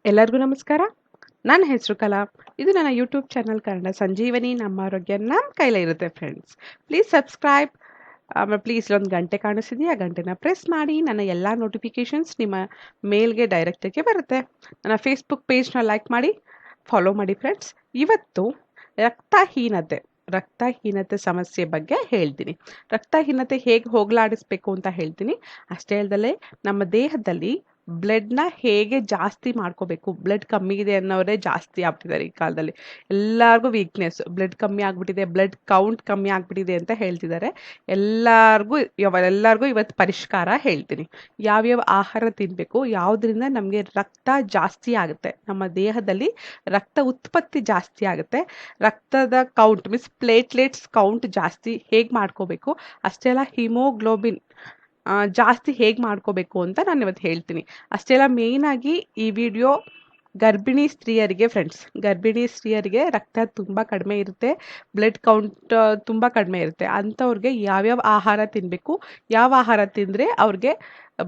ಎಲ್ಲರಿಗೂ ನಮಸ್ಕಾರ. ನನ್ನ ಹೆಸರು ಕಲಾ. ಇದು ನನ್ನ ಯೂಟ್ಯೂಬ್ ಚಾನಲ್ ಕನ್ನಡ ಸಂಜೀವನಿ. ನಮ್ಮ ಆರೋಗ್ಯ ನಮ್ಮ ಕೈಲೇ ಇರುತ್ತೆ ಫ್ರೆಂಡ್ಸ್. Please subscribe. ಆಮೇಲೆ ಪ್ಲೀಸ್ ಒಂದು ಗಂಟೆ ಕಾಣಿಸ್ತಿದೆಯಾ, ಆ ಗಂಟೆನ ಪ್ರೆಸ್ ಮಾಡಿ. ನನ್ನ ಎಲ್ಲ ನೋಟಿಫಿಕೇಷನ್ಸ್ ನಿಮ್ಮ ಮೇಲ್ಗೆ ಡೈರೆಕ್ಟಾಗಿ ಬರುತ್ತೆ. ನನ್ನ ಫೇಸ್ಬುಕ್ ಪೇಜ್ನ ಲೈಕ್ ಮಾಡಿ, ಫಾಲೋ ಮಾಡಿ ಫ್ರೆಂಡ್ಸ್. ಇವತ್ತು ರಕ್ತಹೀನತೆ ಸಮಸ್ಯೆ ಬಗ್ಗೆ ಹೇಳ್ತೀನಿ. ರಕ್ತಹೀನತೆ ಹೇಗೆ ಹೋಗಲಾಡಿಸ್ಬೇಕು ಅಂತ ಹೇಳ್ತೀನಿ. ಅಷ್ಟೇ ಅಲ್ಲದೆ ನಮ್ಮ ದೇಹದಲ್ಲಿ ಬ್ಲಡ್ನ ಹೇಗೆ ಜಾಸ್ತಿ ಮಾಡ್ಕೋಬೇಕು. ಬ್ಲಡ್ ಕಮ್ಮಿ ಇದೆ ಅನ್ನೋರೇ ಜಾಸ್ತಿ ಆಗ್ಬಿಟ್ಟಿದ್ದಾರೆ ಈ ಕಾಲದಲ್ಲಿ. ಎಲ್ಲರಿಗೂ ವೀಕ್ನೆಸ್, ಬ್ಲಡ್ ಕಮ್ಮಿ ಆಗ್ಬಿಟ್ಟಿದೆ, ಬ್ಲಡ್ ಕೌಂಟ್ ಕಮ್ಮಿ ಆಗ್ಬಿಟ್ಟಿದೆ ಅಂತ ಹೇಳ್ತಿದ್ದಾರೆ. ಎಲ್ಲರಿಗೂ ಇವತ್ತು ಪರಿಷ್ಕಾರ ಹೇಳ್ತೀನಿ. ಯಾವ್ಯಾವ ಆಹಾರ ತಿನ್ನಬೇಕು, ಯಾವುದರಿಂದ ನಮಗೆ ರಕ್ತ ಜಾಸ್ತಿ ಆಗುತ್ತೆ, ನಮ್ಮ ದೇಹದಲ್ಲಿ ರಕ್ತ ಉತ್ಪತ್ತಿ ಜಾಸ್ತಿ ಆಗುತ್ತೆ, ರಕ್ತದ ಕೌಂಟ್ ಮೀನ್ಸ್ ಪ್ಲೇಟ್ಲೆಟ್ಸ್ ಕೌಂಟ್ ಜಾಸ್ತಿ ಹೇಗೆ ಮಾಡ್ಕೋಬೇಕು, ಅಷ್ಟೇ ಅಲ್ಲ ಹಿಮೋಗ್ಲೋಬಿನ್ ಜಾಸ್ತಿ ಹೇಗೆ ಮಾಡ್ಕೋಬೇಕು ಅಂತ ನಾನು ಇವತ್ತು ಹೇಳ್ತೀನಿ. ಅಷ್ಟೇ ಅಲ್ಲ ಮೇಯ್ನಾಗಿ ಈ ವಿಡಿಯೋ ಗರ್ಭಿಣಿ ಸ್ತ್ರೀಯರಿಗೆ ರಕ್ತ ತುಂಬ ಕಡಿಮೆ ಇರುತ್ತೆ, ಬ್ಲಡ್ ಕೌಂಟ್ ತುಂಬ ಕಡಿಮೆ ಇರುತ್ತೆ. ಅಂಥವ್ರಿಗೆ ಯಾವ್ಯಾವ ಆಹಾರ ತಿನ್ನಬೇಕು, ಯಾವ ಆಹಾರ ತಿಂದರೆ ಅವ್ರಿಗೆ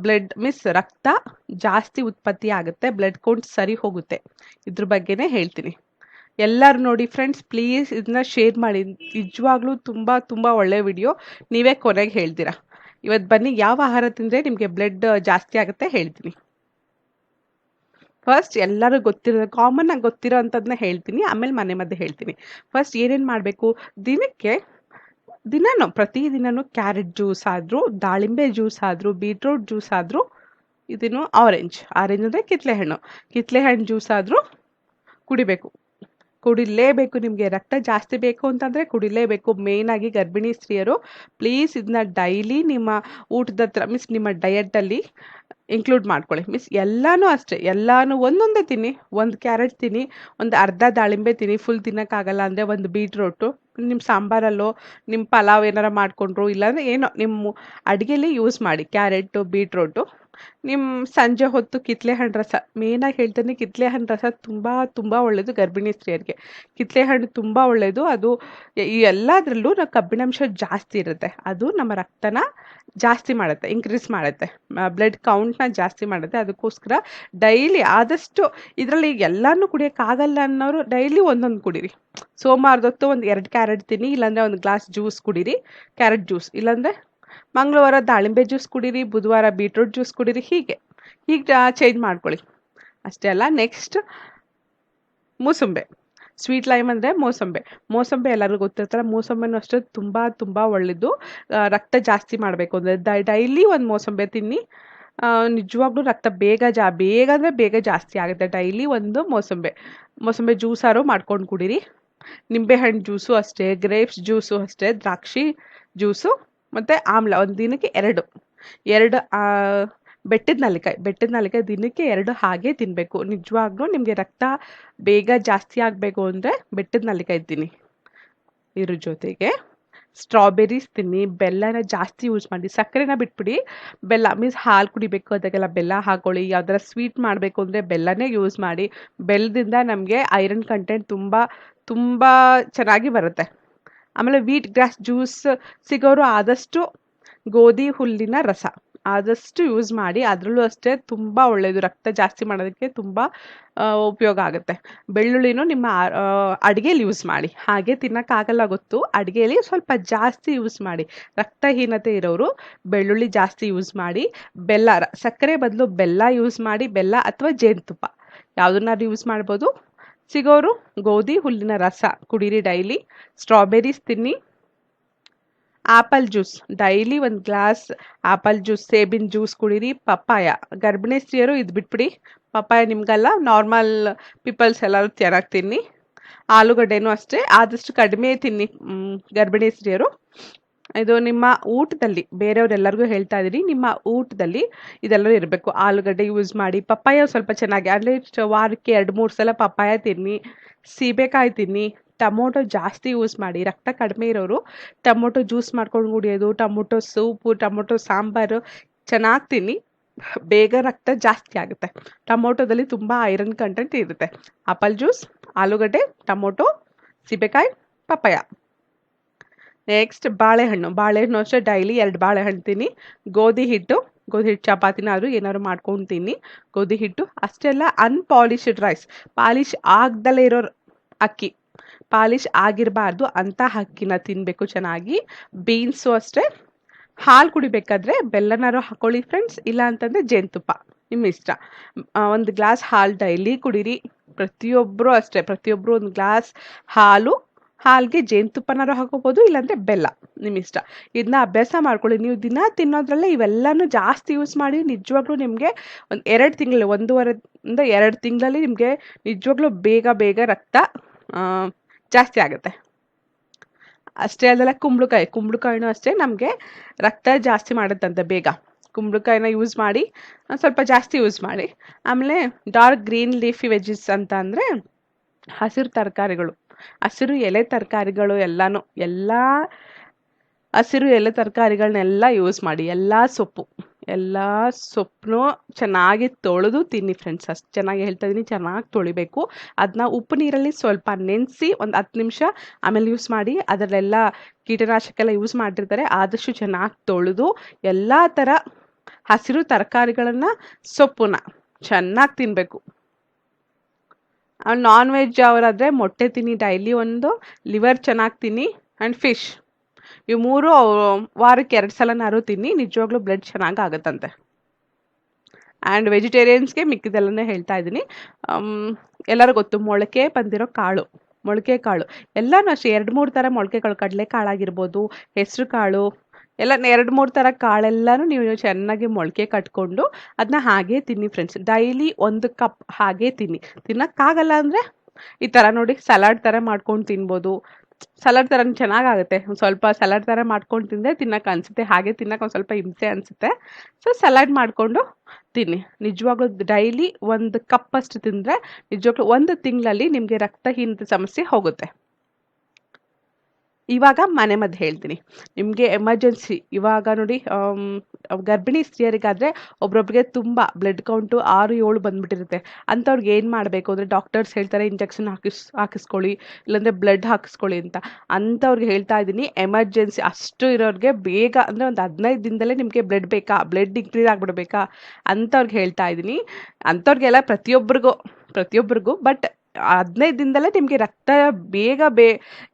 ಬ್ಲಡ್ ರಕ್ತ ಜಾಸ್ತಿ ಉತ್ಪತ್ತಿ ಆಗುತ್ತೆ, ಬ್ಲಡ್ ಕೌಂಟ್ ಸರಿ ಹೋಗುತ್ತೆ, ಇದ್ರ ಬಗ್ಗೆನೇ ಹೇಳ್ತೀನಿ. ಎಲ್ಲರೂ ನೋಡಿ ಫ್ರೆಂಡ್ಸ್, ಪ್ಲೀಸ್ ಇದನ್ನ ಶೇರ್ ಮಾಡಿ. ನಿಜವಾಗ್ಲೂ ತುಂಬ ಒಳ್ಳೆ ವಿಡಿಯೋ. ನೀವೇ ಕೊನೆಗೆ ಹೇಳ್ತೀರಾ. ಇವತ್ತು ಬನ್ನಿ, ಯಾವ ಆಹಾರ ತಿಂದರೆ ನಿಮಗೆ ಬ್ಲಡ್ ಜಾಸ್ತಿ ಆಗುತ್ತೆ ಹೇಳ್ತೀನಿ. ಫಸ್ಟ್ ಎಲ್ಲರೂ ಕಾಮನ್ ಆಗಿ ಗೊತ್ತಿರೋ ಅಂಥದ್ದನ್ನ ಹೇಳ್ತೀನಿ, ಆಮೇಲೆ ಮನೆ ಮದ್ದು ಹೇಳ್ತೀನಿ. ಫಸ್ಟ್ ಏನೇನು ಮಾಡಬೇಕು, ಪ್ರತಿದಿನನೂ ಕ್ಯಾರೆಟ್ ಜ್ಯೂಸ್ ಆದರೂ, ದಾಳಿಂಬೆ ಜ್ಯೂಸ್ ಆದರೂ, ಬೀಟ್ರೂಟ್ ಜ್ಯೂಸ್ ಆದರೂ, ಇದನ್ನು ಆರೆಂಜ್ ಅಂದರೆ ಕಿತ್ಲೆಹಣ್ಣು ಜ್ಯೂಸ್ ಆದರೂ ಕುಡಿಲೇಬೇಕು. ನಿಮಗೆ ರಕ್ತ ಜಾಸ್ತಿ ಬೇಕು ಅಂತಂದರೆ ಕುಡಿಲೇಬೇಕು. ಮೇಯ್ನಾಗಿ ಗರ್ಭಿಣಿ ಸ್ತ್ರೀಯರು ಪ್ಲೀಸ್ ಇದನ್ನ ಡೈಲಿ ನಿಮ್ಮ ಊಟದ ಹತ್ರ ನಿಮ್ಮ ಡಯಟಲ್ಲಿ ಇನ್ಕ್ಲೂಡ್ ಮಾಡ್ಕೊಳ್ಳಿ. ಎಲ್ಲನೂ ಅಷ್ಟೇ, ಎಲ್ಲನೂ ಒಂದೊಂದೇ ತಿನ್ನಿ. ಒಂದು ಕ್ಯಾರೆಟ್ ತಿನ್ನಿ, ಒಂದು ಅರ್ಧ ದಾಳಿಂಬೆ ತಿನ್ನಿ. ಫುಲ್ ತಿನ್ನೋಕ್ಕಾಗಲ್ಲ ಅಂದರೆ ಒಂದು ಬೀಟ್ರೋಟು ನಿಮ್ಮ ಸಾಂಬಾರಲ್ಲೋ ನಿಮ್ಮ ಪಲಾವ್ ಏನಾರ ಮಾಡಿಕೊಂಡ್ರು, ಇಲ್ಲಾಂದರೆ ಏನೋ ನಿಮ್ಮ ಅಡುಗೆಲಿ ಯೂಸ್ ಮಾಡಿ ಕ್ಯಾರೆಟು ಬೀಟ್ರೋಟು. ನಿಮ್ಮ ಸಂಜೆ ಹೊತ್ತು ಕಿತ್ಲೆಹಣ್ಣು ರಸ, ಮೇಯ್ನಾಗಿ ಹೇಳ್ತೀನಿ, ಕಿತ್ಲೆಹಣ್ಣು ರಸ ತುಂಬ ಒಳ್ಳೆಯದು ಗರ್ಭಿಣಿ ಸ್ತ್ರೀಯರಿಗೆ. ಕಿತ್ಲೆಹಣ್ಣು ತುಂಬ ಒಳ್ಳೆಯದು. ಅದು ಎಲ್ಲದರಲ್ಲೂ ಕಬ್ಬಿಣಾಂಶ ಜಾಸ್ತಿ ಇರುತ್ತೆ. ಅದು ನಮ್ಮ ರಕ್ತನ ಜಾಸ್ತಿ ಮಾಡುತ್ತೆ, ಇನ್ಕ್ರೀಸ್ ಮಾಡುತ್ತೆ, ಬ್ಲಡ್ ಕೌಂಟ್ನ ಜಾಸ್ತಿ ಮಾಡುತ್ತೆ. ಅದಕ್ಕೋಸ್ಕರ ಡೈಲಿ ಆದಷ್ಟು, ಇದರಲ್ಲಿ ಎಲ್ಲನೂ ಕುಡಿಯೋಕ್ಕಾಗಲ್ಲ ಅನ್ನೋರು ಡೈಲಿ ಒಂದೊಂದು ಕುಡೀರಿ. ಸೋಮವಾರದೊತ್ತು ಒಂದು 2 ಕ್ಯಾರೆಟ್ ತಿನ್ನಿ, ಇಲ್ಲಾಂದರೆ ಒಂದು ಗ್ಲಾಸ್ ಜ್ಯೂಸ್ ಕುಡೀರಿ, ಕ್ಯಾರೆಟ್ ಜ್ಯೂಸ್. ಇಲ್ಲಾಂದರೆ ಮಂಗಳವಾರ ದಾಳಿಂಬೆ ಜ್ಯೂಸ್ ಕುಡೀರಿ, ಬುಧವಾರ ಬೀಟ್ರೂಟ್ ಜ್ಯೂಸ್ ಕುಡೀರಿ. ಹೀಗೆ ಚೇಂಜ್ ಮಾಡ್ಕೊಳ್ಳಿ. ಅಷ್ಟೇ ಅಲ್ಲ, ನೆಕ್ಸ್ಟ್ ಮೂಸಂಬೆ, ಸ್ವೀಟ್ ಲೈಮ್ ಅಂದರೆ ಮೋಸಂಬೆ ಎಲ್ಲರಿಗೂ ಗೊತ್ತಿರ್ತಾರೆ. ಮೋಸಂಬೆನೂ ಅಷ್ಟೇ ತುಂಬ ಒಳ್ಳೆಯದು. ರಕ್ತ ಜಾಸ್ತಿ ಮಾಡಬೇಕು ಅಂದರೆ ಡೈಲಿ ಒಂದು ಮೋಸಂಬೆ ತಿನ್ನಿ. ನಿಜವಾಗ್ಲೂ ರಕ್ತ ಬೇಗ ಜಾಸ್ತಿ ಆಗುತ್ತೆ. ಡೈಲಿ ಒಂದು ಮೋಸಂಬೆ ಜ್ಯೂಸಾರು ಮಾಡ್ಕೊಂಡು ಕುಡೀರಿ. ನಿಂಬೆಹಣ್ಣು ಜ್ಯೂಸು ಅಷ್ಟೇ, ಗ್ರೇಪ್ಸ್ ಜ್ಯೂಸು ಅಷ್ಟೇ, ದ್ರಾಕ್ಷಿ ಜ್ಯೂಸು ಮತ್ತು ಆಮ್ಲ ಒಂದು ದಿನಕ್ಕೆ 2 ಬೆಟ್ಟದ ನೆಲ್ಲಿಕಾಯಿ ದಿನಕ್ಕೆ 2 ಹಾಗೆ ತಿನ್ನಬೇಕು. ನಿಜವಾಗ್ಲೂ ನಿಮಗೆ ರಕ್ತ ಬೇಗ ಜಾಸ್ತಿ ಆಗಬೇಕು ಅಂದರೆ ಬೆಟ್ಟದ ನೆಲ್ಲಿಕಾಯಿ ತಿನ್ನಿ. ಇದ್ರ ಜೊತೆಗೆ ಸ್ಟ್ರಾಬೆರೀಸ್ ತಿನ್ನಿ. ಬೆಲ್ಲನ ಜಾಸ್ತಿ ಯೂಸ್ ಮಾಡಿ, ಸಕ್ಕರೆನ ಬಿಟ್ಬಿಡಿ. ಬೆಲ್ಲ ಹಾಲು ಕುಡಿಬೇಕು ಅದಕ್ಕೆಲ್ಲ ಬೆಲ್ಲ ಹಾಕೊಳ್ಳಿ. ಯಾವ್ದಾರ ಸ್ವೀಟ್ ಮಾಡಬೇಕು ಅಂದರೆ ಬೆಲ್ಲನೇ ಯೂಸ್ ಮಾಡಿ. ಬೆಲ್ಲದಿಂದ ನಮಗೆ ಐರನ್ ಕಂಟೆಂಟ್ ತುಂಬ ಚೆನ್ನಾಗಿ ಬರುತ್ತೆ. ಆಮೇಲೆ ವೀಟ್ ಗ್ರಾಸ್ ಜ್ಯೂಸ್ ಸಿಗೋರು ಆದಷ್ಟು ಗೋಧಿ ಹುಲ್ಲಿನ ರಸ ಆದಷ್ಟು ಯೂಸ್ ಮಾಡಿ. ಅದರಲ್ಲೂ ಅಷ್ಟೇ ತುಂಬ ಒಳ್ಳೆಯದು, ರಕ್ತ ಜಾಸ್ತಿ ಮಾಡೋದಕ್ಕೆ ತುಂಬ ಉಪಯೋಗ ಆಗುತ್ತೆ. ಬೆಳ್ಳುಳ್ಳಿನೂ ನಿಮ್ಮ ಅಡುಗೆಯಲ್ಲಿ ಯೂಸ್ ಮಾಡಿ. ಹಾಗೆ ತಿನ್ನೋಕ್ಕಾಗಲ್ಲ ಗೊತ್ತು, ಅಡುಗೆಯಲ್ಲಿ ಸ್ವಲ್ಪ ಜಾಸ್ತಿ ಯೂಸ್ ಮಾಡಿ. ರಕ್ತಹೀನತೆ ಇರೋರು ಬೆಳ್ಳುಳ್ಳಿ ಜಾಸ್ತಿ ಯೂಸ್ ಮಾಡಿ. ಸಕ್ಕರೆ ಬದಲು ಬೆಲ್ಲ ಯೂಸ್ ಮಾಡಿ. ಬೆಲ್ಲ ಅಥವಾ ಜೇನುತುಪ್ಪ ಯಾವುದನ್ನಾದ್ರು ಯೂಸ್ ಮಾಡ್ಬೋದು. ಸಿಗೋರು ಗೋಧಿ ಹುಲ್ಲಿನ ರಸ ಕುಡೀರಿ ಡೈಲಿ. ಸ್ಟ್ರಾಬೆರೀಸ್ ತಿನ್ನಿ. ಆಪಲ್ ಜ್ಯೂಸ್ ಡೈಲಿ ಒಂದು ಗ್ಲಾಸ್ ಆಪಲ್ ಜ್ಯೂಸ್, ಸೇಬಿನ ಜ್ಯೂಸ್ ಕುಡೀರಿ. ಪಪ್ಪಾಯ, ಗರ್ಭಿಣಿ ಸ್ತ್ರೀಯರು ಇದು ಬಿಟ್ಬಿಡಿ, ಪಪ್ಪಾಯ ನಿಮಗಲ್ಲ, ನಾರ್ಮಲ್ ಪೀಪಲ್ಸ್ ಎಲ್ಲರೂ ಚೆನ್ನಾಗಿ ತಿನ್ನಿ. ಆಲೂಗಡ್ಡೆನೂ ಅಷ್ಟೇ ಆದಷ್ಟು ಕಡಿಮೆ ತಿನ್ನಿ ಗರ್ಭಿಣಿ ಸ್ತ್ರೀಯರು. ಇದು ನಿಮ್ಮ ಊಟದಲ್ಲಿ, ಬೇರೆಯವರೆಲ್ಲರಿಗೂ ಹೇಳ್ತಾ ಇದ್ದೀನಿ, ನಿಮ್ಮ ಊಟದಲ್ಲಿ ಇದೆಲ್ಲರೂ ಇರಬೇಕು. ಆಲೂಗಡ್ಡೆ ಯೂಸ್ ಮಾಡಿ. ಪಪ್ಪಾಯ ಸ್ವಲ್ಪ ಚೆನ್ನಾಗಿ, ಅಟ್ಲೀಸ್ಟ್ ವಾರಕ್ಕೆ 2-3 ಸಲ ಪಪ್ಪಾಯ ತಿನ್ನಿ. ಸೀಬೆಕಾಯಿ ತಿನ್ನಿ. ಟೊಮೊಟೊ ಜಾಸ್ತಿ ಯೂಸ್ ಮಾಡಿ. ರಕ್ತ ಕಡಿಮೆ ಇರೋರು ಟೊಮೊಟೊ ಜ್ಯೂಸ್ ಮಾಡ್ಕೊಂಡು ಕುಡಿಯೋದು, ಟೊಮೊಟೊ ಸೂಪು, ಟೊಮೊಟೊ ಸಾಂಬಾರು ಚೆನ್ನಾಗಿ ತಿನ್ನಿ. ಬೇಗ ರಕ್ತ ಜಾಸ್ತಿ ಆಗುತ್ತೆ. ಟೊಮೊಟೊದಲ್ಲಿ ತುಂಬ ಐರನ್ ಕಂಟೆಂಟ್ ಇರುತ್ತೆ. ಆಪಲ್ ಜ್ಯೂಸ್, ಆಲೂಗಡ್ಡೆ, ಟೊಮೊಟೊ, ಸೀಬೆಕಾಯಿ, ಪಪ್ಪಾಯ. ನೆಕ್ಸ್ಟ್ ಬಾಳೆಹಣ್ಣು ಅಷ್ಟೇ ಡೈಲಿ 2 ಬಾಳೆಹಣ್ಣು ತಿನ್ನಿ. ಗೋಧಿ ಹಿಟ್ಟು ಗೋಧಿ ಹಿಟ್ಟು ಚಪಾತಿನಾದ್ರು ಏನಾದ್ರು ಮಾಡ್ಕೊಂಡು ತಿನ್ನಿ. ಗೋಧಿ ಹಿಟ್ಟು ಅಷ್ಟೆಲ್ಲ ಅನ್ಪಾಲಿಶ್ಡ್ ರೈಸ್, ಪಾಲಿಶ್ ಆಗ್ದಲೇ ಇರೋ ಅಕ್ಕಿ, ಪಾಲಿಶ್ ಆಗಿರಬಾರ್ದು ಅಂತ ಅಕ್ಕಿನ ತಿನ್ನಬೇಕು ಚೆನ್ನಾಗಿ. ಬೀನ್ಸು ಅಷ್ಟೇ. ಹಾಲು ಕುಡಿಬೇಕಾದ್ರೆ ಬೆಲ್ಲನಾರು ಹಾಕೊಳ್ಳಿ ಫ್ರೆಂಡ್ಸ್, ಇಲ್ಲ ಅಂತಂದರೆ ಜೇನುತುಪ್ಪ ನಿಮ್ಮ ಇಷ್ಟ. ಒಂದು ಗ್ಲಾಸ್ ಹಾಲು ಡೈಲಿ ಕುಡೀರಿ. ಪ್ರತಿಯೊಬ್ಬರು ಅಷ್ಟೇ, ಪ್ರತಿಯೊಬ್ಬರು ಒಂದು ಗ್ಲಾಸ್ ಹಾಲಿಗೆ ಜೇನುತುಪ್ಪನಾರು ಹಾಕೋಬೋದು, ಇಲ್ಲಾಂದರೆ ಬೆಲ್ಲ ನಿಮ್ಮ ಇಷ್ಟ. ಇದನ್ನ ಅಭ್ಯಾಸ ಮಾಡ್ಕೊಳ್ಳಿ. ನೀವು ದಿನ ತಿನ್ನೋದ್ರಲ್ಲೇ ಇವೆಲ್ಲನೂ ಜಾಸ್ತಿ ಯೂಸ್ ಮಾಡಿ. ನಿಜವಾಗ್ಲೂ ನಿಮಗೆ ಒಂದು 2 ತಿಂಗಳು, 1.5 ಇಂದ 2 ತಿಂಗಳಲ್ಲಿ ನಿಮಗೆ ನಿಜವಾಗ್ಲೂ ಬೇಗ ರಕ್ತ ಜಾಸ್ತಿ ಆಗುತ್ತೆ. ಅಷ್ಟೇ ಅಲ್ಲದೆ ಕುಂಬಳಕಾಯಿನೂ ಅಷ್ಟೇ ನಮಗೆ ರಕ್ತ ಜಾಸ್ತಿ ಮಾಡುತ್ತಂತೆ ಬೇಗ. ಕುಂಬಳಕಾಯಿನ ಯೂಸ್ ಮಾಡಿ, ಸ್ವಲ್ಪ ಜಾಸ್ತಿ ಯೂಸ್ ಮಾಡಿ. ಆಮೇಲೆ ಡಾರ್ಕ್ ಗ್ರೀನ್ ಲೀಫಿ ವೆಜಿಸ್ ಅಂತ ಅಂದರೆ ಹಸಿರು ತರಕಾರಿಗಳು, ಹಸಿರು ಎಲೆ ತರಕಾರಿಗಳು ಎಲ್ಲ ಹಸಿರು ಎಲೆ ತರಕಾರಿಗಳನ್ನೆಲ್ಲ ಯೂಸ್ ಮಾಡಿ. ಎಲ್ಲ ಸೊಪ್ಪನ್ನು ಚೆನ್ನಾಗಿ ತೊಳೆದು ತಿನ್ನಿ ಫ್ರೆಂಡ್ಸ್. ಅಷ್ಟು ಚೆನ್ನಾಗಿ ಹೇಳ್ತಾ ಇದ್ದೀನಿ, ಚೆನ್ನಾಗಿ ತೊಳಿಬೇಕು. ಅದನ್ನ ಉಪ್ಪು ನೀರಲ್ಲಿ ಸ್ವಲ್ಪ ನೆನೆಸಿ ಒಂದು 10 ನಿಮಿಷ ಆಮೇಲೆ ಯೂಸ್ ಮಾಡಿ. ಅದರಲ್ಲೆಲ್ಲ ಕೀಟನಾಶಕ ಯೂಸ್ ಮಾಡಿರ್ತಾರೆ. ಆದಷ್ಟು ಚೆನ್ನಾಗಿ ತೊಳೆದು ಎಲ್ಲ ಥರ ಹಸಿರು ತರಕಾರಿಗಳನ್ನು, ಸೊಪ್ಪನ್ನ ಚೆನ್ನಾಗಿ ತಿನ್ನಬೇಕು. ನಾನ್ ವೆಜ್ ಅವರಾದರೆ ಮೊಟ್ಟೆ ತಿನ್ನಿ, ಡೈಲಿ ಒಂದು ಲಿವರ್ ಚೆನ್ನಾಗಿ ತಿನ್ನಿ, ಆ್ಯಂಡ್ ಫಿಶ್. ಇವು 3 ವಾರಕ್ಕೆ 2 ಸಲನಾರು ತಿನ್ನಿ. ನಿಜವಾಗ್ಲೂ ಬ್ಲಡ್ ಚೆನ್ನಾಗಿ ಆಗುತ್ತಂತೆ. ಆ್ಯಂಡ್ ವೆಜಿಟೇರಿಯನ್ಸ್ಗೆ ಮಿಕ್ಕಿದೆಲ್ಲನೇ ಹೇಳ್ತಾ ಇದ್ದೀನಿ. ಎಲ್ಲರೂ ಗೊತ್ತು ಮೊಳಕೆ ಬಂದಿರೋ ಮೊಳಕೆ ಕಾಳು ಎಲ್ಲನೂ ಅಷ್ಟೇ. 2-3 ಥರ ಮೊಳಕೆ ಕಾಳು, ಕಡಲೆಕಾಳಾಗಿರ್ಬೋದು, ಹೆಸರು ಕಾಳು, ಎಲ್ಲ 2-3 ಥರ ಕಾಳೆಲ್ಲನೂ ನೀವು ಚೆನ್ನಾಗಿ ಮೊಳಕೆ ಕಟ್ಕೊಂಡು ಅದನ್ನ ಹಾಗೇ ತಿನ್ನಿ ಫ್ರೆಂಡ್ಸ್. ಡೈಲಿ 1 ಕಪ್ ಹಾಗೇ ತಿನ್ನಿ. ತಿನ್ನೋಕ್ಕಾಗಲ್ಲ ಅಂದರೆ ಈ ಥರ ನೋಡಿ, ಸಲಾಡ್ ಥರ ಮಾಡ್ಕೊಂಡು ತಿನ್ಬೋದು. ಸಲಾಡ್ ಥರ ಚೆನ್ನಾಗಾಗುತ್ತೆ. ಒಂದು ಸ್ವಲ್ಪ ಸಲಾಡ್ ಥರ ಮಾಡ್ಕೊಂಡು ತಿಂದರೆ ತಿನ್ನೋಕೆ ಅನಿಸುತ್ತೆ. ಹಾಗೆ ತಿನ್ನೋಕೆ ಒಂದು ಸ್ವಲ್ಪ ಹಿಂಸೆ ಅನಿಸುತ್ತೆ. ಸೊ ಸಲಾಡ್ ಮಾಡಿಕೊಂಡು ತಿನ್ನಿ. ನಿಜವಾಗ್ಲೂ ಡೈಲಿ 1 ಕಪ್ ಅಷ್ಟು ತಿಂದರೆ ನಿಜವಾಗ್ಲೂ 1 ತಿಂಗಳಲ್ಲಿ ನಿಮಗೆ ರಕ್ತಹೀನತೆ ಸಮಸ್ಯೆ ಹೋಗುತ್ತೆ. ಇವಾಗ ಮನೆ ಮದ್ದು ಹೇಳ್ತೀನಿ ನಿಮಗೆ. ಎಮರ್ಜೆನ್ಸಿ ಇವಾಗ ನೋಡಿ, ಗರ್ಭಿಣಿ ಸ್ತ್ರೀಯರಿಗಾದರೆ ಒಬ್ರೊಬ್ರಿಗೆ ತುಂಬ ಬ್ಲಡ್ ಕೌಂಟು 6-7 ಬಂದುಬಿಟ್ಟಿರುತ್ತೆ. ಅಂಥವ್ರಿಗೆ ಏನು ಮಾಡಬೇಕು ಅಂದರೆ ಡಾಕ್ಟರ್ಸ್ ಹೇಳ್ತಾರೆ ಇಂಜೆಕ್ಷನ್ ಹಾಕಿಸ್ಕೊಳ್ಳಿ, ಇಲ್ಲಾಂದರೆ ಬ್ಲಡ್ ಹಾಕಿಸ್ಕೊಳ್ಳಿ ಅಂತ. ಅಂಥವ್ರಿಗೆ ಹೇಳ್ತಾ ಇದ್ದೀನಿ, ಎಮರ್ಜೆನ್ಸಿ ಅಷ್ಟು ಇರೋರಿಗೆ ಬೇಗ ಅಂದರೆ ಒಂದು 15 ದಿನದಲ್ಲೇ ನಿಮಗೆ ಬ್ಲಡ್ ಬೇಕಾ, ಬ್ಲಡ್ ಇನ್ಕ್ರೀಸ್ ಆಗಿಬಿಡ್ಬೇಕಾ ಅಂಥವ್ರಿಗೆ ಹೇಳ್ತಾ ಇದ್ದೀನಿ. ಅಂಥವ್ರಿಗೆಲ್ಲ ಪ್ರತಿಯೊಬ್ಬರಿಗೂ ಬಟ್ 15 ದಿನದಲ್ಲೇ ನಿಮಗೆ ರಕ್ತ ಬೇಗ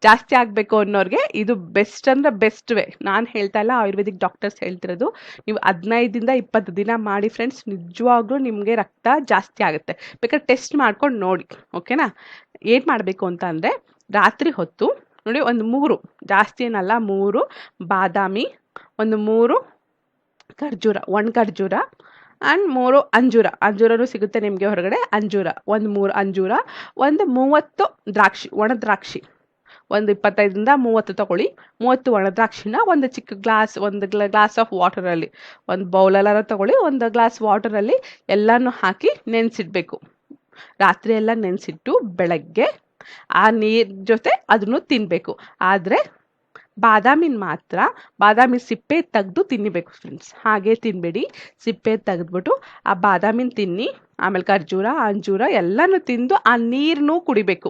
ಜಾಸ್ತಿ ಆಗಬೇಕು ಅನ್ನೋರಿಗೆ ಇದು ಬೆಸ್ಟ್ ಅಂದರೆ ಬೆಸ್ಟ್ ವೇ. ನಾನು ಹೇಳ್ತಾ ಇಲ್ಲ, ಆಯುರ್ವೇದಿಕ್ ಡಾಕ್ಟರ್ಸ್ ಹೇಳ್ತಿರೋದು. ನೀವು 15ದಿಂದ 20 ದಿನ ಮಾಡಿ ಫ್ರೆಂಡ್ಸ್, ನಿಜವಾಗ್ಲೂ ನಿಮಗೆ ರಕ್ತ ಜಾಸ್ತಿ ಆಗುತ್ತೆ. ಬೇಕಾದ್ರೆ ಟೆಸ್ಟ್ ಮಾಡ್ಕೊಂಡು ನೋಡಿ, ಓಕೆನಾ. ಏನು ಮಾಡಬೇಕು ಅಂತ ಅಂದರೆ ರಾತ್ರಿ ಹೊತ್ತು ನೋಡಿ, ಒಂದು 3, ಜಾಸ್ತಿ ಏನಲ್ಲ, 3 ಬಾದಾಮಿ, ಒಂದು 3 ಖರ್ಜೂರ, ಖರ್ಜೂರ ಆ್ಯಂಡ್ 3 ಅಂಜೂರನೂ ಸಿಗುತ್ತೆ ನಿಮಗೆ ಹೊರಗಡೆ. ಒಂದು 3 ಅಂಜೂರ, ಒಂದು 30 ದ್ರಾಕ್ಷಿ, ಒಣ ದ್ರಾಕ್ಷಿ, ಒಂದು 25ರಿಂದ 30 ತಗೊಳ್ಳಿ. 30 ಒಣ ದ್ರಾಕ್ಷಿನ ಒಂದು ಚಿಕ್ಕ ಗ್ಲಾಸ್ ಆಫ್ ವಾಟರಲ್ಲಿ, ಒಂದು ಬೌಲೆಲ್ಲಾರ ತಗೊಳ್ಳಿ, ಒಂದು ಗ್ಲಾಸ್ ವಾಟರಲ್ಲಿ ಎಲ್ಲನೂ ಹಾಕಿ ನೆನೆಸಿಡ್ಬೇಕು. ರಾತ್ರಿ ಎಲ್ಲ ನೆನೆಸಿಟ್ಟು ಬೆಳಗ್ಗೆ ಆ ನೀರು ಜೊತೆ ಅದನ್ನು ತಿನ್ನಬೇಕು. ಆದರೆ ಬಾದಾಮಿ ಸಿಪ್ಪೆ ತೆಗೆದು ತಿನ್ನಬೇಕು ಫ್ರೆಂಡ್ಸ್. ಹಾಗೆ ತಿನ್ನಬೇಡಿ, ಸಿಪ್ಪೆ ತೆಗೆದ್ಬಿಟ್ಟು ಆ ಬಾದಾಮಿನ ತಿನ್ನಿ. ಆಮೇಲೆ ಖರ್ಜೂರ, ಅಂಜೂರ ಎಲ್ಲನೂ ತಿಂದು ಆ ನೀರನ್ನು ಕುಡಿಬೇಕು.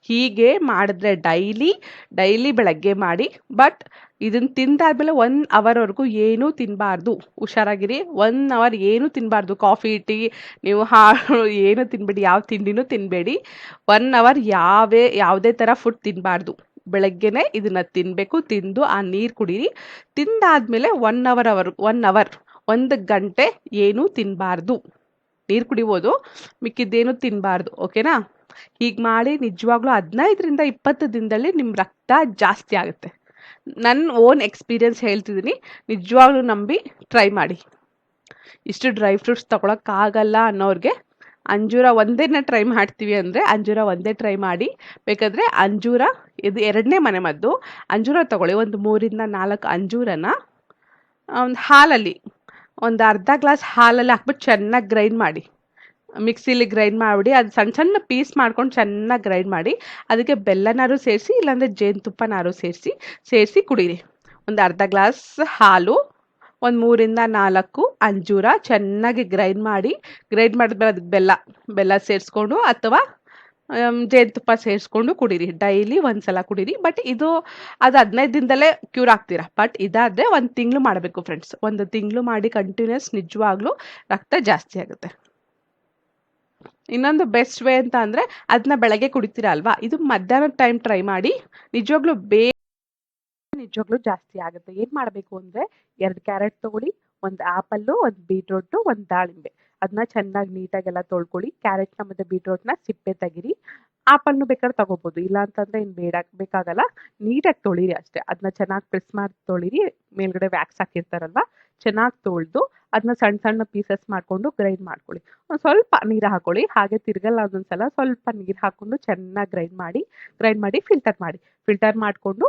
ಹೀಗೆ ಮಾಡಿದ್ರೆ ಡೈಲಿ ಬೆಳಗ್ಗೆ ಮಾಡಿ. ಬಟ್ ಇದನ್ನು ತಿಂದಾದ್ಮೇಲೆ 1 ಅವರ್ವರೆಗೂ ಏನೂ ತಿನ್ನಬಾರ್ದು. ಹುಷಾರಾಗಿರಿ, 1 ಅವರ್ ಏನೂ ತಿನ್ನಬಾರ್ದು. ಕಾಫಿ, ಟೀ, ನೀವು ಏನೂ ತಿನ್ನಬೇಡಿ, ಯಾವ ತಿಂಡಿನೂ ತಿನ್ನಬೇಡಿ. 1 ಅವರ್ ಯಾವುದೇ ಥರ ಫುಡ್ ತಿನ್ನಬಾರ್ದು. ಬೆಳಗ್ಗೆನೆ ಇದನ್ನ ತಿನ್ನಬೇಕು. ತಿಂದು ಆ ನೀರು ಕುಡೀರಿ. ತಿಂದಾದ್ಮೇಲೆ 1 ಅವರ್ 1 ಗಂಟೆ ಏನೂ ತಿನ್ನಬಾರ್ದು. ನೀರು ಕುಡಿಬೋದು, ಮಿಕ್ಕಿದ್ದೇನು ತಿನ್ನಬಾರ್ದು, ಓಕೆನಾ. ಹೀಗೆ ಮಾಡಿ ನಿಜವಾಗ್ಲೂ 15ರಿಂದ 20 ದಿನದಲ್ಲಿ ನಿಮ್ಮ ರಕ್ತ ಜಾಸ್ತಿ ಆಗುತ್ತೆ. ನನ್ನ ಓನ್ ಎಕ್ಸ್ಪೀರಿಯನ್ಸ್ ಹೇಳ್ತಿದ್ದೀನಿ, ನಿಜವಾಗ್ಲೂ ನಂಬಿ ಟ್ರೈ ಮಾಡಿ. ಇಷ್ಟು ಡ್ರೈ ಫ್ರೂಟ್ಸ್ ತೊಗೊಳಕ್ಕಾಗಲ್ಲ ಅನ್ನೋರಿಗೆ ಅಂಜೂರ ಒಂದೇನ ಟ್ರೈ ಮಾಡ್ತೀವಿ ಅಂದರೆ ಅಂಜೂರ ಒಂದೇ ಟ್ರೈ ಮಾಡಿ. ಬೇಕಾದರೆ ಅಂಜೂರ, ಇದು 2ನೇ ಮನೆ ಮದ್ದು. ಅಂಜೂರ ತೊಗೊಳ್ಳಿ, ಒಂದು 3ರಿಂದ 4 ಅಂಜೂರನ ಒಂದು ಹಾಲಲ್ಲಿ, ಒಂದು ಅರ್ಧ ಗ್ಲಾಸ್ ಹಾಲಲ್ಲಿ ಹಾಕ್ಬಿಟ್ಟು ಚೆನ್ನಾಗಿ ಗ್ರೈಂಡ್ ಮಾಡಿ. ಮಿಕ್ಸಿಲಿ ಗ್ರೈಂಡ್ ಮಾಡಿಬಿಡಿ. ಅದು ಸಣ್ಣ ಸಣ್ಣ ಪೀಸ್ ಮಾಡ್ಕೊಂಡು ಚೆನ್ನಾಗಿ ಗ್ರೈಂಡ್ ಮಾಡಿ. ಅದಕ್ಕೆ ಬೆಲ್ಲನಾರು ಸೇರಿಸಿ, ಇಲ್ಲಾಂದರೆ ಜೇನುತುಪ್ಪನಾರು ಸೇರಿಸಿ ಕುಡೀರಿ. ಒಂದು ಅರ್ಧ ಗ್ಲಾಸ್ ಹಾಲು, ಒಂದು 3ರಿಂದ 4 ಅಂಜೂರ ಚೆನ್ನಾಗಿ ಗ್ರೈಂಡ್ ಮಾಡಿದ್ಮೇಲೆ ಅದಕ್ಕೆ ಬೆಲ್ಲ ಸೇರಿಸ್ಕೊಂಡು, ಅಥವಾ ಜೇನುತುಪ್ಪ ಸೇರಿಸ್ಕೊಂಡು ಕುಡೀರಿ. ಡೈಲಿ ಒಂದ್ಸಲ ಕುಡೀರಿ. ಬಟ್ ಇದು ಅದು 15 ದಿನದಲ್ಲೇ ಕ್ಯೂರ್ ಆಗ್ತೀರಾ. ಬಟ್ ಇದಾದರೆ 1 ತಿಂಗಳು ಮಾಡಬೇಕು ಫ್ರೆಂಡ್ಸ್. 1 ತಿಂಗಳು ಮಾಡಿ ಕಂಟಿನ್ಯೂಸ್ ನಿಜವಾಗ್ಲೂ ರಕ್ತ ಜಾಸ್ತಿ ಆಗುತ್ತೆ. ಇನ್ನೊಂದು ಬೆಸ್ಟ್ ವೇ ಅಂತ ಅಂದರೆ ಅದನ್ನ ಬೆಳಗ್ಗೆ ಕುಡಿತೀರಾ ಅಲ್ವಾ, ಇದು ಮಧ್ಯಾಹ್ನದ ಟೈಮ್ ಟ್ರೈ ಮಾಡಿ. ನಿಜವಾಗ್ಲೂ ನಿಜವಾಗ್ಲೂ ಜಾಸ್ತಿ ಆಗುತ್ತೆ. ಏನು ಮಾಡಬೇಕು ಅಂದರೆ 2 ಕ್ಯಾರೆಟ್ ತೊಗೊಳ್ಳಿ, 1 ಆ್ಯಪಲ್ಲು, 1 ಬೀಟ್ರೋಟು, 1 ದಾಳಿಂಬೆ. ಅದನ್ನ ಚೆನ್ನಾಗಿ ನೀಟಾಗೆಲ್ಲ ತೊಳ್ಕೊಳ್ಳಿ. ಕ್ಯಾರೆಟ್ನ ಮತ್ತು ಬೀಟ್ರೋಟ್ನ ಸಿಪ್ಪೆ ತೆಗೀರಿ. ಆ್ಯಪಲ್ನು ಬೇಕಾದ್ರೆ ತಗೋಬೋದು, ಇಲ್ಲ ಅಂತಂದರೆ ಏನು ಬೇಕಾಗಲ್ಲ. ನೀಟಾಗಿ ತೊಳೀರಿ ಅಷ್ಟೇ. ಅದನ್ನ ಚೆನ್ನಾಗಿ ಪ್ರೆಸ್ ಮಾಡಿ ತೊಳೀರಿ. ಮೇಲ್ಗಡೆ ವ್ಯಾಕ್ಸ್ ಹಾಕಿರ್ತಾರಲ್ವ, ಚೆನ್ನಾಗಿ ತೊಳೆದು ಅದನ್ನ ಸಣ್ಣ ಸಣ್ಣ ಪೀಸಸ್ ಮಾಡಿಕೊಂಡು ಗ್ರೈಂಡ್ ಮಾಡ್ಕೊಳ್ಳಿ. ಒಂದು ಸ್ವಲ್ಪ ನೀರು ಹಾಕೊಳ್ಳಿ, ಹಾಗೆ ತಿರ್ಗಲ್ಲ ಒಂದೊಂದ್ಸಲ ಸ್ವಲ್ಪ ನೀರು ಹಾಕ್ಕೊಂಡು ಚೆನ್ನಾಗಿ ಗ್ರೈಂಡ್ ಮಾಡಿ ಫಿಲ್ಟರ್ ಮಾಡಿಕೊಂಡು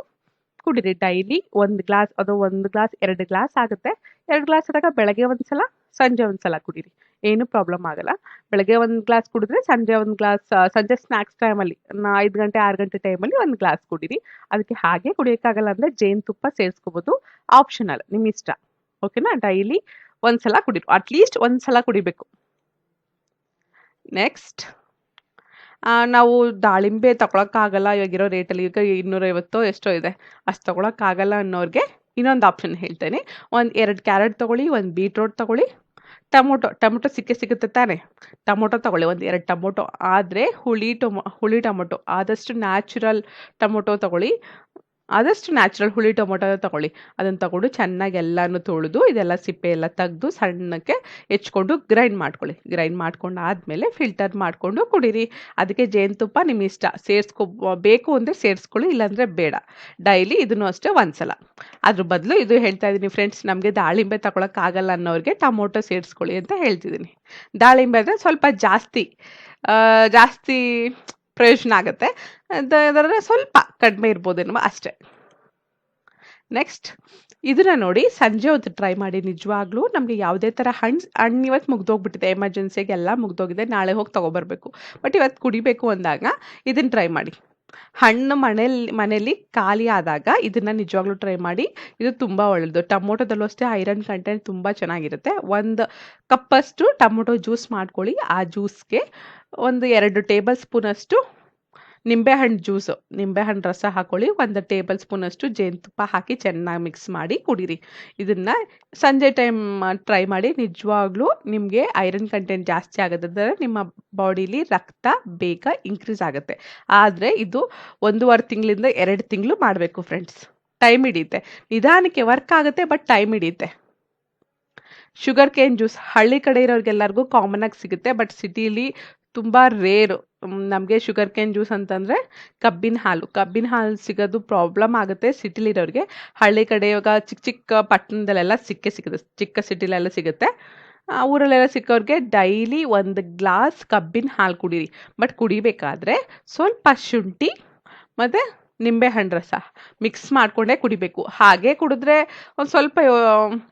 ಕುಡೀರಿ. ಡೈಲಿ 1 ಗ್ಲಾಸ್, ಅದು 1 ಗ್ಲಾಸ್ 2 ಗ್ಲಾಸ್ ಆಗುತ್ತೆ. 2 ಗ್ಲಾಸ್ ಆದಾಗ ಬೆಳಗ್ಗೆ ಒಂದ್ಸಲ, ಸಂಜೆ ಒಂದ್ಸಲ ಕುಡೀರಿ. ಏನು ಪ್ರಾಬ್ಲಮ್ ಆಗಲ್ಲ. ಬೆಳಗ್ಗೆ 1 ಗ್ಲಾಸ್ ಕುಡಿದ್ರೆ ಸಂಜೆ 1 ಗ್ಲಾಸ್, ಸಂಜೆ ಸ್ನ್ಯಾಕ್ಸ್ ಟೈಮಲ್ಲಿ 5 ಗಂಟೆ 6 ಗಂಟೆ ಟೈಮಲ್ಲಿ 1 ಗ್ಲಾಸ್ ಕುಡೀರಿ. ಅದಕ್ಕೆ ಹಾಗೆ ಕುಡಿಯೋಕ್ಕಾಗಲ್ಲ ಅಂದರೆ ಜೇನುತುಪ್ಪ ಸೇರಿಸ್ಕೋಬೋದು, ಆಪ್ಷನಲ್, ನಿಮ್ಮ ಇಷ್ಟ. ಓಕೆನಾ? ಡೈಲಿ ಒಂದ್ಸಲ ಕುಡೀರಿ, ಅಟ್ಲೀಸ್ಟ್ ಒಂದ್ಸಲ ಕುಡಿಬೇಕು. ನೆಕ್ಸ್ಟ್, ನಾವು ದಾಳಿಂಬೆ ತಗೊಳಕ್ಕಾಗಲ್ಲ ಇವಾಗಿರೋ ರೇಟಲ್ಲಿ, ಈಗ 250 ಎಷ್ಟೋ ಇದೆ, ಅಷ್ಟು ತಗೊಳಕ್ಕಾಗಲ್ಲ ಅನ್ನೋರಿಗೆ ಇನ್ನೊಂದು ಆಪ್ಷನ್ ಹೇಳ್ತೇನೆ. 2 ಕ್ಯಾರೆಟ್ ತೊಗೊಳ್ಳಿ, 1 ಬೀಟ್ರೋಟ್ ತೊಗೊಳ್ಳಿ, ಟೊಮೊಟೊ ಸಿಗುತ್ತೆ ತಾನೆ, ಟೊಮೊಟೊ ತೊಗೊಳ್ಳಿ, 2 ಟೊಮೊಟೊ. ಆದರೆ ಹುಳಿ ಟೊಮೊಟೊ, ಆದಷ್ಟು ನ್ಯಾಚುರಲ್ ಟೊಮೊಟೊ ತೊಗೊಳ್ಳಿ. ಆದಷ್ಟು ನ್ಯಾಚುರಲ್ ಹುಳಿ ಟೊಮೊಟೊ ತೊಗೊಳ್ಳಿ. ಅದನ್ನು ತಗೊಂಡು ಚೆನ್ನಾಗಿ ಎಲ್ಲನೂ ತೊಳೆದು ಇದೆಲ್ಲ ಸಿಪ್ಪೆ ಎಲ್ಲ ತೆಗೆದು ಸಣ್ಣಕ್ಕೆ ಹೆಚ್ಕೊಂಡು ಗ್ರೈಂಡ್ ಮಾಡ್ಕೊಂಡು ಆದಮೇಲೆ ಫಿಲ್ಟರ್ ಮಾಡಿಕೊಂಡು ಕುಡೀರಿ. ಅದಕ್ಕೆ ಜೇನುತುಪ್ಪ ನಿಮ್ಮ ಇಷ್ಟ, ಬೇಕು ಅಂದರೆ ಸೇರಿಸ್ಕೊಳ್ಳಿ, ಇಲ್ಲಾಂದರೆ ಬೇಡ. ಡೈಲಿ ಇದನ್ನು ಅಷ್ಟೇ ಒಂದ್ಸಲ. ಅದ್ರ ಬದಲು ಇದು ಹೇಳ್ತಾ ಇದ್ದೀನಿ ಫ್ರೆಂಡ್ಸ್, ನಮಗೆ ದಾಳಿಂಬೆ ತಗೊಳಕ್ಕಾಗಲ್ಲ ಅನ್ನೋರಿಗೆ ಟೊಮೊಟೊ ಸೇರಿಸ್ಕೊಳ್ಳಿ ಅಂತ ಹೇಳ್ತಿದ್ದೀನಿ. ದಾಳಿಂಬೆ ಅಂದರೆ ಸ್ವಲ್ಪ ಜಾಸ್ತಿ ಪ್ರಯೋಜನ ಆಗುತ್ತೆ, ಅದರ ಸ್ವಲ್ಪ ಕಡಿಮೆ ಇರ್ಬೋದೇನೋ ಅಷ್ಟೇ. ನೆಕ್ಸ್ಟ್, ಇದನ್ನ ನೋಡಿ ಸಂಜೆ ಹೊತ್ತು ಟ್ರೈ ಮಾಡಿ. ನಿಜವಾಗ್ಲೂ ನಮಗೆ ಯಾವುದೇ ಥರ ಹಣ್ಣು ಇವತ್ತು ಮುಗ್ದೋಗ್ಬಿಟ್ಟಿದೆ, ಎಮರ್ಜೆನ್ಸಿಗೆ ಎಲ್ಲ ಮುಗ್ದೋಗಿದೆ, ನಾಳೆ ಹೋಗಿ ತೊಗೊಬರ್ಬೇಕು. ಬಟ್ ಇವತ್ತು ಕುಡಿಬೇಕು ಅಂದಾಗ ಇದನ್ನು ಟ್ರೈ ಮಾಡಿ. ಹಣ್ಣು ಮನೇಲಿ ಖಾಲಿ ಆದಾಗ ಇದನ್ನು ನಿಜವಾಗ್ಲೂ ಟ್ರೈ ಮಾಡಿ. ಇದು ತುಂಬ ಒಳ್ಳೆಯದು. ಟೊಮೊಟೊದಲ್ಲೂ ಅಷ್ಟೇ ಐರನ್ ಕಂಟೆಂಟ್ ತುಂಬ ಚೆನ್ನಾಗಿರುತ್ತೆ. 1 ಕಪ್ಪಷ್ಟು ಟೊಮೊಟೊ ಜ್ಯೂಸ್ ಮಾಡ್ಕೊಳ್ಳಿ. ಆ ಜ್ಯೂಸ್ಗೆ 2 ಟೇಬಲ್ ಸ್ಪೂನಷ್ಟು ನಿಂಬೆಹಣ್ಣು ರಸ ಹಾಕೊಳ್ಳಿ. 1 ಟೇಬಲ್ ಸ್ಪೂನಷ್ಟು ಜೇನುತುಪ್ಪ ಹಾಕಿ ಚೆನ್ನಾಗಿ ಮಿಕ್ಸ್ ಮಾಡಿ ಕುಡೀರಿ. ಇದನ್ನು ಸಂಜೆ ಟೈಮ್ ಟ್ರೈ ಮಾಡಿ. ನಿಜವಾಗ್ಲೂ ನಿಮಗೆ ಐರನ್ ಕಂಟೆಂಟ್ ಜಾಸ್ತಿ ಆಗೋದಂದರೆ ನಿಮ್ಮ ಬಾಡಿಲಿ ರಕ್ತ ಬೇಗ ಇನ್ಕ್ರೀಸ್ ಆಗುತ್ತೆ. ಆದರೆ ಇದು 1.5 ತಿಂಗಳಿಂದ 2 ತಿಂಗಳು ಮಾಡಬೇಕು ಫ್ರೆಂಡ್ಸ್. ಟೈಮ್ ಹಿಡಿಯುತ್ತೆ, ನಿಧಾನಕ್ಕೆ ವರ್ಕ್ ಆಗುತ್ತೆ, ಬಟ್ ಟೈಮ್ ಹಿಡಿಯುತ್ತೆ. ಶುಗರ್ ಕೇನ್ ಜ್ಯೂಸ್ ಹಳ್ಳಿ ಕಡೆ ಇರೋರಿಗೆಲ್ಲರಿಗೂ ಕಾಮನ್ ಆಗಿ ಸಿಗುತ್ತೆ, ಬಟ್ ಸಿಟಿಲಿ ತುಂಬ ರೇರು. ನಮಗೆ ಶುಗರ್ ಕೇನ್ ಜ್ಯೂಸ್ ಅಂತಂದರೆ ಕಬ್ಬಿನ ಹಾಲು ಸಿಗೋದು ಪ್ರಾಬ್ಲಮ್ ಆಗುತ್ತೆ ಸಿಟಿಲಿರೋರಿಗೆ. ಹಳ್ಳಿ ಕಡೆ ಇವಾಗ ಚಿಕ್ಕ ಪಟ್ಟಣದಲ್ಲೆಲ್ಲ ಸಿಗುತ್ತೆ, ಚಿಕ್ಕ ಸಿಟಿಲೆಲ್ಲ ಸಿಗುತ್ತೆ. ಊರಲ್ಲೆಲ್ಲ ಸಿಕ್ಕೋರಿಗೆ ಡೈಲಿ 1 ಗ್ಲಾಸ್ ಕಬ್ಬಿನ ಹಾಲು ಕುಡೀರಿ. ಬಟ್ ಕುಡಿಬೇಕಾದ್ರೆ ಸ್ವಲ್ಪ ಶುಂಠಿ ಮತ್ತು ನಿಂಬೆಹಣ್ಣು ರಸ ಮಿಕ್ಸ್ ಮಾಡಿಕೊಂಡೇ ಕುಡಿಬೇಕು. ಹಾಗೆ ಕುಡಿದ್ರೆ ಒಂದು ಸ್ವಲ್ಪ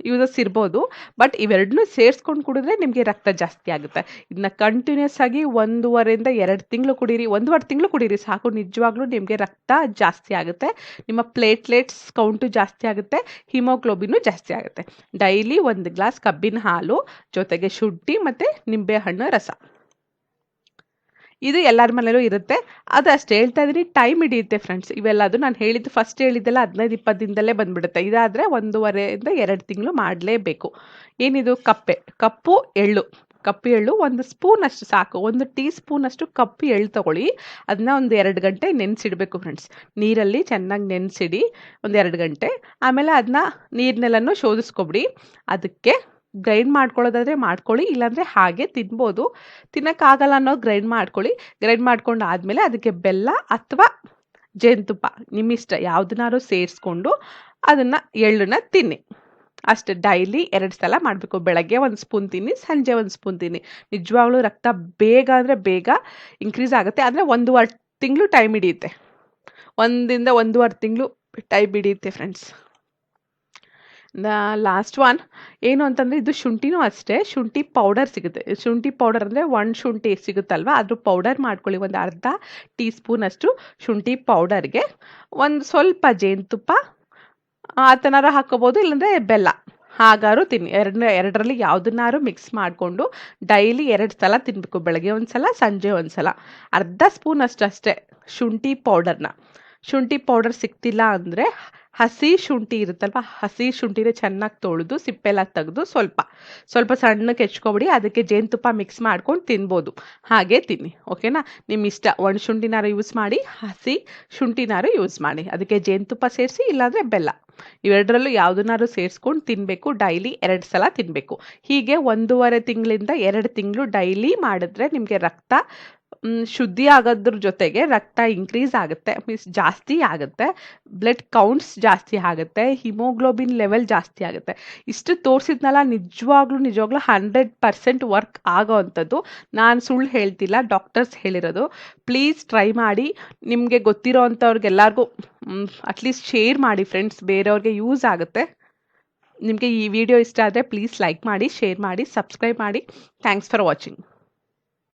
ಯೂಸಸ್ ಇರ್ಬೋದು, ಬಟ್ ಇವೆರಡನ್ನೂ ಸೇರಿಸ್ಕೊಂಡು ಕುಡಿದ್ರೆ ನಿಮಗೆ ರಕ್ತ ಜಾಸ್ತಿ ಆಗುತ್ತೆ. ಇದನ್ನ ಕಂಟಿನ್ಯೂಸ್ ಆಗಿ 1.5ರಿಂದ 2 ತಿಂಗಳು ಕುಡೀರಿ. 1.5 ತಿಂಗಳು ಕುಡೀರಿ ಸಾಕು. ನಿಜವಾಗ್ಲೂ ನಿಮಗೆ ರಕ್ತ ಜಾಸ್ತಿ ಆಗುತ್ತೆ, ನಿಮ್ಮ ಪ್ಲೇಟ್ಲೆಟ್ಸ್ ಕೌಂಟು ಜಾಸ್ತಿ ಆಗುತ್ತೆ, ಹಿಮೋಗ್ಲೋಬಿನು ಜಾಸ್ತಿ ಆಗುತ್ತೆ. ಡೈಲಿ 1 ಗ್ಲಾಸ್ ಕಬ್ಬಿನ ಹಾಲು ಜೊತೆಗೆ ಶುಂಠಿ ಮತ್ತು ನಿಂಬೆಹಣ್ಣು ರಸ, ಇದು ಎಲ್ಲರ ಮನೇಲೂ ಇರುತ್ತೆ. ಅದು ಅಷ್ಟು ಹೇಳ್ತಾ ಇದ್ದೀನಿ, ಟೈಮ್ ಹಿಡಿಯುತ್ತೆ ಫ್ರೆಂಡ್ಸ್. ಇವೆಲ್ಲದು ನಾನು ಫಸ್ಟ್ ಹೇಳಿದ್ದೆಲ್ಲ 15-20 ದಿನದಲ್ಲೇ ಬಂದುಬಿಡುತ್ತೆ. ಇದಾದರೆ 1.5ರಿಂದ 2 ತಿಂಗಳು ಮಾಡಲೇಬೇಕು. ಏನಿದು ಕಪ್ಪು ಎಳ್ಳು 1 ಸ್ಪೂನಷ್ಟು ಸಾಕು. 1 ಟೀ ಸ್ಪೂನಷ್ಟು ಕಪ್ಪು ಎಳ್ಳು ತೊಗೊಳ್ಳಿ. ಅದನ್ನ 2 ಗಂಟೆ ನೆನೆಸಿಡಬೇಕು ಫ್ರೆಂಡ್ಸ್. ನೀರಲ್ಲಿ ಚೆನ್ನಾಗಿ ನೆನೆಸಿಡಿ 2 ಗಂಟೆ. ಆಮೇಲೆ ಅದನ್ನ ನೀರನ್ನೆಲ್ಲನೂ ಶೋಧಿಸ್ಕೊಬಿಡಿ. ಅದಕ್ಕೆ ಗ್ರೈಂಡ್ ಮಾಡ್ಕೊಳ್ಳೋದಾದರೆ ಮಾಡ್ಕೊಳ್ಳಿ, ಇಲ್ಲಾಂದರೆ ಹಾಗೆ ತಿನ್ಬೋದು. ತಿನ್ನೋಕ್ಕಾಗಲ್ಲ ಅನ್ನೋ ಗ್ರೈಂಡ್ ಮಾಡ್ಕೊಂಡು ಆದಮೇಲೆ ಅದಕ್ಕೆ ಬೆಲ್ಲ ಅಥವಾ ಜೇನುತುಪ್ಪ ನಿಮ್ಮಿಷ್ಟ ಯಾವುದನ್ನಾರು ಸೇರಿಸ್ಕೊಂಡು ಅದನ್ನು ಎಳ್ಳನ್ನ ತಿನ್ನಿ ಅಷ್ಟೇ. ಡೈಲಿ 2 ಸಲ ಮಾಡಬೇಕು. ಬೆಳಗ್ಗೆ 1 ಸ್ಪೂನ್ ತಿನ್ನಿ, ಸಂಜೆ 1 ಸ್ಪೂನ್ ತಿನ್ನಿ. ನಿಜವಾಗ್ಲೂ ರಕ್ತ ಬೇಗ ಇನ್ಕ್ರೀಸ್ ಆಗುತ್ತೆ. ಆದರೆ 1.5 ತಿಂಗಳು ಟೈಮ್ ಹಿಡಿಯುತ್ತೆ. 1.5 ತಿಂಗಳು ಟೈಮ್ ಹಿಡಿಯುತ್ತೆ ಫ್ರೆಂಡ್ಸ್. ಲಾಸ್ಟ್ ಒನ್ ಏನು ಅಂತಂದರೆ, ಇದು ಶುಂಠಿನೂ ಅಷ್ಟೇ. ಶುಂಠಿ ಪೌಡರ್ ಸಿಗುತ್ತೆ. ಶುಂಠಿ ಪೌಡರ್ ಅಂದರೆ 1 ಶುಂಠಿ ಸಿಗುತ್ತಲ್ವ, ಅದ್ರ ಪೌಡರ್ ಮಾಡ್ಕೊಳ್ಳಿ. 1/2 ಟೀ ಸ್ಪೂನಷ್ಟು ಶುಂಠಿ ಪೌಡರ್ಗೆ ಸ್ವಲ್ಪ ಜೇನುತುಪ್ಪ ಆ ಥರ ಹಾಕ್ಕೋಬೋದು, ಇಲ್ಲಾಂದರೆ ಬೆಲ್ಲ ಹಾಗಾದ್ರೂ ತಿನ್ನಿ. ಎರಡರಲ್ಲಿ ಯಾವುದನ್ನಾದ್ರೂ ಮಿಕ್ಸ್ ಮಾಡಿಕೊಂಡು ಡೈಲಿ 2 ಸಲ ತಿನ್ನಬೇಕು. ಬೆಳಗ್ಗೆ ಒಂದು ಸಲ, ಸಂಜೆ ಒಂದು ಸಲ. ಅರ್ಧ ಸ್ಪೂನ್ ಅಷ್ಟೇ ಶುಂಠಿ ಪೌಡರ್ ಸಿಗ್ತಿಲ್ಲ ಅಂದರೆ ಹಸಿ ಶುಂಠಿ ಇರುತ್ತಲ್ವ, ಹಸಿ ಶುಂಠಿನ ಚೆನ್ನಾಗಿ ತೊಳೆದು ಸಿಪ್ಪೆಲ್ಲ ತೆಗೆದು ಸ್ವಲ್ಪ ಸಣ್ಣಕ್ಕೆ ಹೆಚ್ಕೊಬಿಡಿ. ಅದಕ್ಕೆ ಜೇನುತುಪ್ಪ ಮಿಕ್ಸ್ ಮಾಡ್ಕೊಂಡು ತಿನ್ಬೋದು. ಹಾಗೆ ತಿನ್ನಿ, ಓಕೆನಾ? ನಿಮ್ಮ ಇಷ್ಟ. ಒಣ ಶುಂಠಿನಾರು ಯೂಸ್ ಮಾಡಿ, ಹಸಿ ಶುಂಠಿನಾರು ಯೂಸ್ ಮಾಡಿ. ಅದಕ್ಕೆ ಜೇನುತುಪ್ಪ ಸೇರಿಸಿ, ಇಲ್ಲಾಂದರೆ ಬೆಲ್ಲ. ಇವೆರಡರಲ್ಲೂ ಯಾವುದನ್ನಾದ್ರೂ ಸೇರಿಸ್ಕೊಂಡು ತಿನ್ನಬೇಕು. ಡೈಲಿ 2 ಸಲ ತಿನ್ನಬೇಕು. ಹೀಗೆ 1.5 ತಿಂಗಳಿಂದ 2 ತಿಂಗಳು ಡೈಲಿ ಮಾಡಿದ್ರೆ ನಿಮಗೆ ರಕ್ತ ಶುದ್ಧಿ ಆಗೋದ್ರ ಜೊತೆಗೆ ರಕ್ತ ಇನ್ಕ್ರೀಸ್ ಆಗುತ್ತೆ, ಮೀನ್ಸ್ ಜಾಸ್ತಿ ಆಗುತ್ತೆ. ಬ್ಲಡ್ ಕೌಂಟ್ಸ್ ಜಾಸ್ತಿ ಆಗುತ್ತೆ. ಹಿಮೋಗ್ಲೋಬಿನ್ ಲೆವೆಲ್ ಜಾಸ್ತಿ ಆಗುತ್ತೆ. ಇಷ್ಟು ತೋರಿಸಿದ್ನಲ್ಲ, ನಿಜವಾಗ್ಲೂ 100% ವರ್ಕ್ ಆಗೋ ಅಂಥದ್ದು. ನಾನು ಸುಳ್ಳು ಹೇಳ್ತಿಲ್ಲ, ಡಾಕ್ಟರ್ಸ್ ಹೇಳಿರೋದು. ಪ್ಲೀಸ್ ಟ್ರೈ ಮಾಡಿ. ನಿಮಗೆ ಗೊತ್ತಿರೋ ಅಂಥವ್ರಿಗೆಲ್ಲರಿಗೂ ಅಟ್ಲೀಸ್ಟ್ ಶೇರ್ ಮಾಡಿ ಫ್ರೆಂಡ್ಸ್, ಬೇರೆಯವ್ರಿಗೆ ಯೂಸ್ ಆಗುತ್ತೆ. ನಿಮಗೆ ಈ ವಿಡಿಯೋ ಇಷ್ಟ ಆದರೆ ಪ್ಲೀಸ್ ಲೈಕ್ ಮಾಡಿ, ಶೇರ್ ಮಾಡಿ, ಸಬ್ಸ್ಕ್ರೈಬ್ ಮಾಡಿ. Thanks for watching.